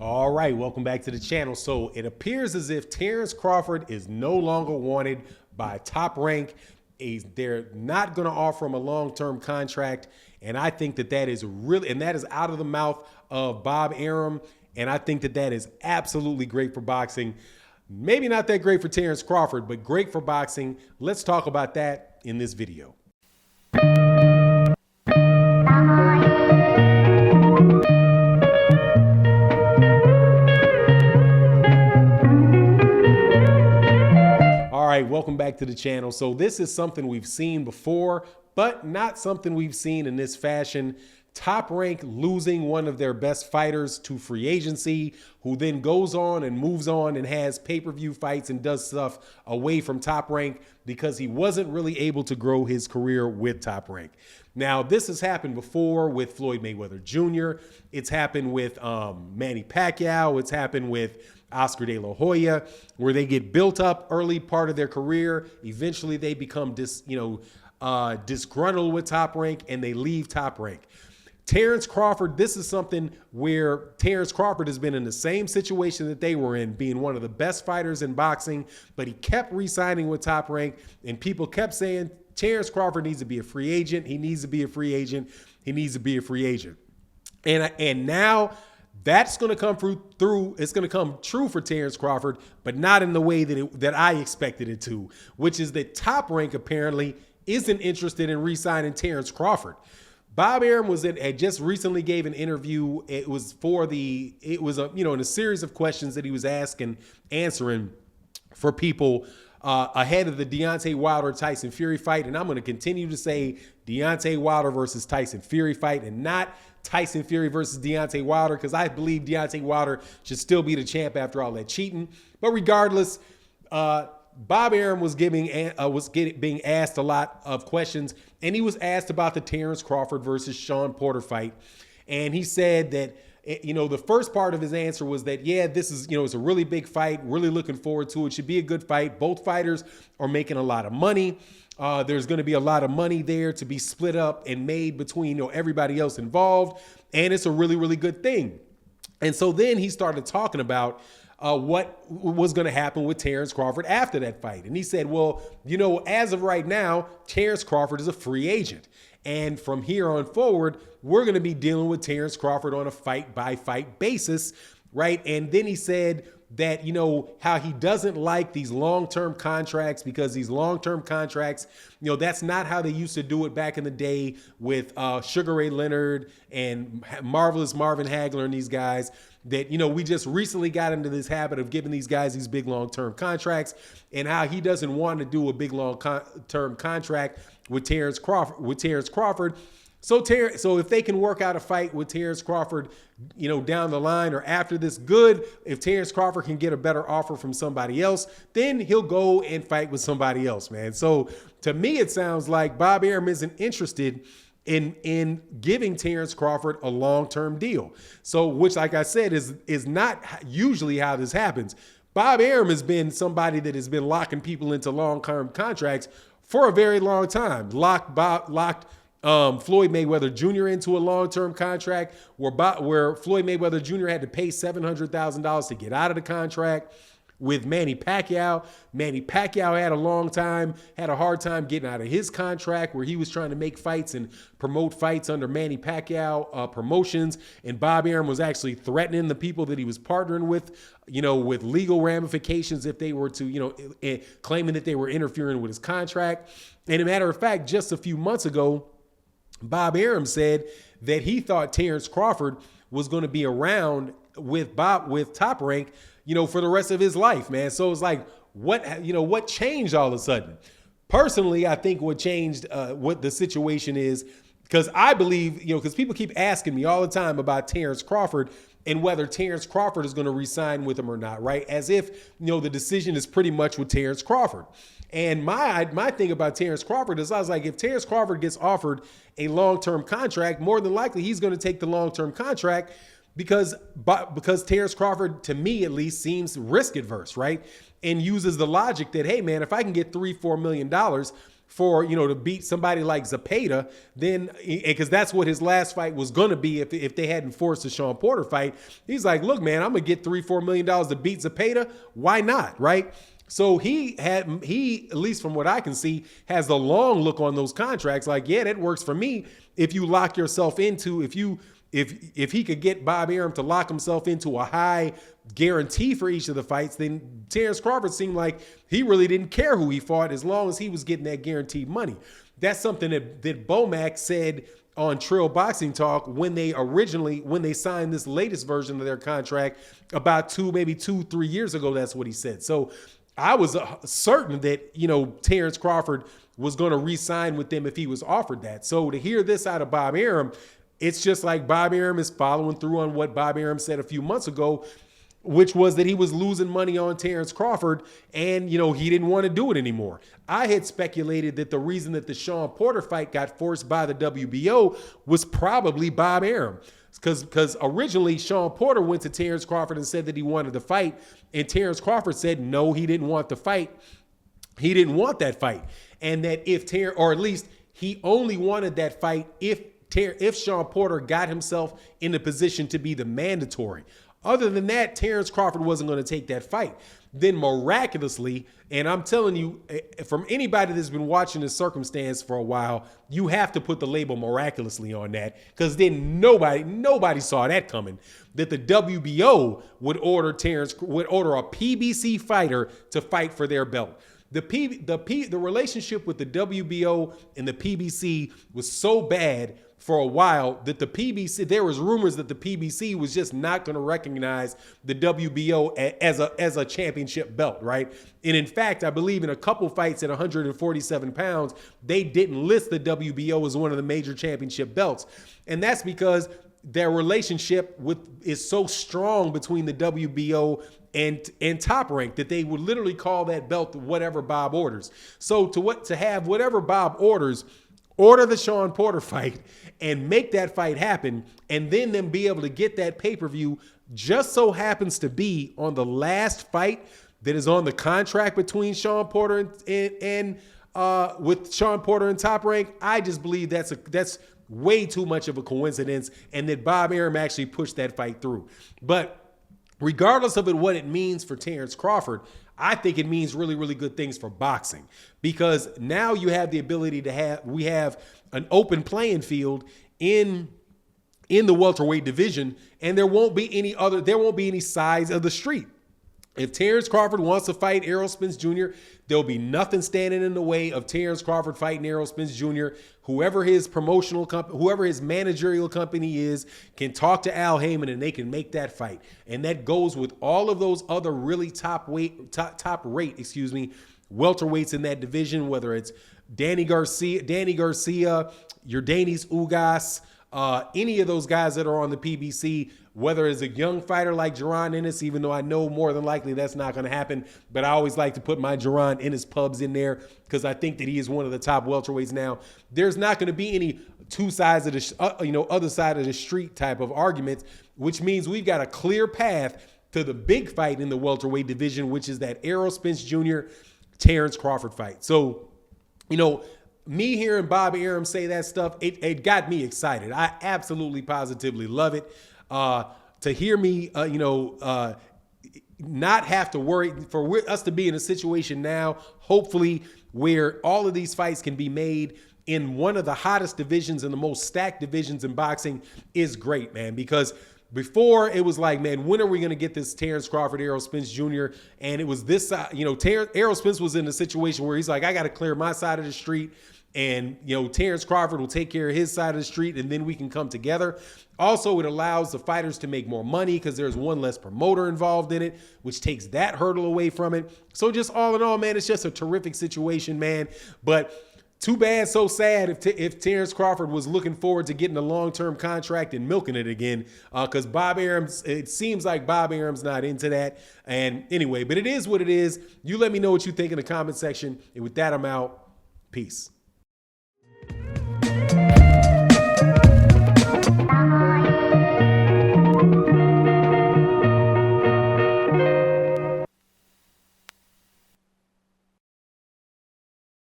All right, welcome back to the channel. So it appears as if Terence Crawford is no longer wanted by Top Rank. They're not going to offer him a long-term contract. And I think that that is really, and that is out of the mouth of Bob Arum. And I think that that is absolutely great for boxing. Maybe not that great for Terence Crawford, but great for boxing. Let's talk about that in this video. All right, welcome back to the channel. So this is something we've seen before, but not something we've seen in this fashion. Top Rank losing one of their best fighters to free agency, who then goes on and moves on and has pay-per-view fights and does stuff away from Top Rank because he wasn't really able to grow his career with Top Rank. Now, this has happened before with Floyd Mayweather Jr. It's happened with Manny Pacquiao. It's happened with Oscar De La Hoya, where they get built up early part of their career. Eventually, they become disgruntled with Top Rank and they leave Top Rank. Terence Crawford, this is something where Terence Crawford has been in the same situation that they were in, being one of the best fighters in boxing, but he kept re-signing with Top Rank, and people kept saying, Terence Crawford needs to be a free agent. He needs to be a free agent. He needs to be a free agent. And now that's going to come through. It's going to come true for Terence Crawford, but not in the way that I expected it to, which is that Top Rank apparently isn't interested in re-signing Terence Crawford. Bob Arum had just recently gave an interview. It was in a series of questions that he was answering for people ahead of the Deontay Wilder-Tyson Fury fight. And I'm going to continue to say Deontay Wilder versus Tyson Fury fight and not Tyson Fury versus Deontay Wilder, because I believe Deontay Wilder should still be the champ after all that cheating. But regardless, Bob Arum was being asked a lot of questions, and he was asked about the Terence Crawford versus Sean Porter fight. And he said that, the first part of his answer was that, yeah, this is, it's a really big fight. Really looking forward to it. Should be a good fight. Both fighters are making a lot of money. There's going to be a lot of money there to be split up and made between, everybody else involved. And it's a really, really good thing. And so then he started talking about what was going to happen with Terence Crawford after that fight. And he said, well, as of right now, Terence Crawford is a free agent. And from here on forward, we're going to be dealing with Terence Crawford on a fight-by-fight basis, right? And then he said that, how he doesn't like these long-term contracts, because these long-term contracts, that's not how they used to do it back in the day with Sugar Ray Leonard and Marvelous Marvin Hagler and these guys. That, we just recently got into this habit of giving these guys these big long-term contracts, and how he doesn't want to do a big long-term contract with Terence Crawford. So if they can work out a fight with Terence Crawford, down the line or after this, good. If Terence Crawford can get a better offer from somebody else, then he'll go and fight with somebody else, man. So to me, it sounds like Bob Arum isn't interested in giving Terence Crawford a long-term deal. So, which, like I said, is not usually how this happens. Bob Arum has been somebody that has been locking people into long-term contracts for a very long time. Locked Floyd Mayweather Jr. into a long-term contract where Floyd Mayweather Jr. had to pay $700,000 to get out of the contract. With Manny Pacquiao, had a hard time getting out of his contract, where he was trying to make fights and promote fights under Manny Pacquiao promotions. And Bob Arum was actually threatening the people that he was partnering with, with legal ramifications if they were to, claiming that they were interfering with his contract. And a matter of fact, just a few months ago, Bob Arum said that he thought Terence Crawford was going to be around with Top Rank, for the rest of his life, man. So it's like, what changed all of a sudden? Personally, I think what changed, what the situation is, because I believe, because people keep asking me all the time about Terence Crawford and whether Terence Crawford is going to re-sign with him or not, right? As if, the decision is pretty much with Terence Crawford. And my thing about Terence Crawford is, I was like, if Terence Crawford gets offered a long-term contract, more than likely he's going to take the long-term contract, because Terence Crawford, to me at least, seems risk adverse, right? And uses the logic that, hey man, if I can get $3-4 million for, to beat somebody like Zepeda, then, because that's what his last fight was going to be if they hadn't forced the Sean Porter fight. He's like, look, man, I'm going to get $3-4 million to beat Zepeda. Why not, right? So he, at least from what I can see, has the long look on those contracts. Like, yeah, that works for me. If you lock yourself into, if he could get Bob Arum to lock himself into a high guarantee for each of the fights, then Terence Crawford seemed like he really didn't care who he fought as long as he was getting that guaranteed money. That's something that Bomac said on Trill Boxing Talk when they signed this latest version of their contract about maybe 2-3 years ago. That's what he said. So I was certain that, Terence Crawford was going to re-sign with them if he was offered that. So to hear this out of Bob Arum, it's just like Bob Arum is following through on what Bob Arum said a few months ago, which was that he was losing money on Terence Crawford and, he didn't want to do it anymore. I had speculated that the reason that the Sean Porter fight got forced by the WBO was probably Bob Arum. Because originally Sean Porter went to Terence Crawford and said that he wanted to fight, and Terence Crawford said no, he didn't want the fight. He didn't want that fight. And that or at least he only wanted that fight if Sean Porter got himself in the position to be the mandatory. Other than that, Terence Crawford wasn't going to take that fight. Then miraculously, and I'm telling you, from anybody that's been watching this circumstance for a while, you have to put the label miraculously on that, because then nobody saw that coming, that the WBO would order a PBC fighter to fight for their belt. The relationship with the WBO and the PBC was so bad for a while that there was rumors that the PBC was just not going to recognize the WBO as a championship belt, right? And in fact, I believe in a couple fights at 147 pounds, they didn't list the WBO as one of the major championship belts. And that's because their relationship is so strong between the WBO and Top Rank that they would literally call that belt whatever Bob orders. So to have whatever Bob orders, order the Sean Porter fight and make that fight happen, and then them be able to get that pay-per-view just so happens to be on the last fight that is on the contract between Sean Porter and with Sean Porter and Top Rank. I just believe that's way too much of a coincidence, and that Bob Arum actually pushed that fight through. But regardless of what it means for Terence Crawford, I think it means really, really good things for boxing, because now you have the ability we have an open playing field in the welterweight division, and there won't be any sides of the street. If Terence Crawford wants to fight Errol Spence Jr., there'll be nothing standing in the way of Terence Crawford fighting Errol Spence Jr. Whoever his promotional company, whoever his managerial company is, can talk to Al Heyman and they can make that fight. And that goes with all of those other really top rate, welterweights in that division, whether it's Danny Garcia, Yordanis Ugas, any of those guys that are on the PBC, whether it's a young fighter like Jaron Ennis, even though I know more than likely that's not going to happen, but I always like to put my Jaron Ennis pubs in there because I think that he is one of the top welterweights now. There's not going to be any two sides of the, other side of the street type of arguments, which means we've got a clear path to the big fight in the welterweight division, which is that Errol Spence Jr. Terence Crawford fight. So, me hearing Bob Arum say that stuff, it got me excited. I absolutely, positively love it. To hear me, not have to worry, for us to be in a situation now, hopefully, where all of these fights can be made in one of the hottest divisions and the most stacked divisions in boxing is great, man. Because before it was like, man, when are we going to get this Terence Crawford, Errol Spence Jr.? And it was this, Errol Spence was in a situation where he's like, I got to clear my side of the street. And, Terence Crawford will take care of his side of the street, and then we can come together. Also, it allows the fighters to make more money because there's one less promoter involved in it, which takes that hurdle away from it. So just all in all, man, it's just a terrific situation, man. But too bad, so sad if Terence Crawford was looking forward to getting a long-term contract and milking it again, because it seems like Bob Arum's not into that. And anyway, but it is what it is. You let me know what you think in the comment section. And with that, I'm out. Peace.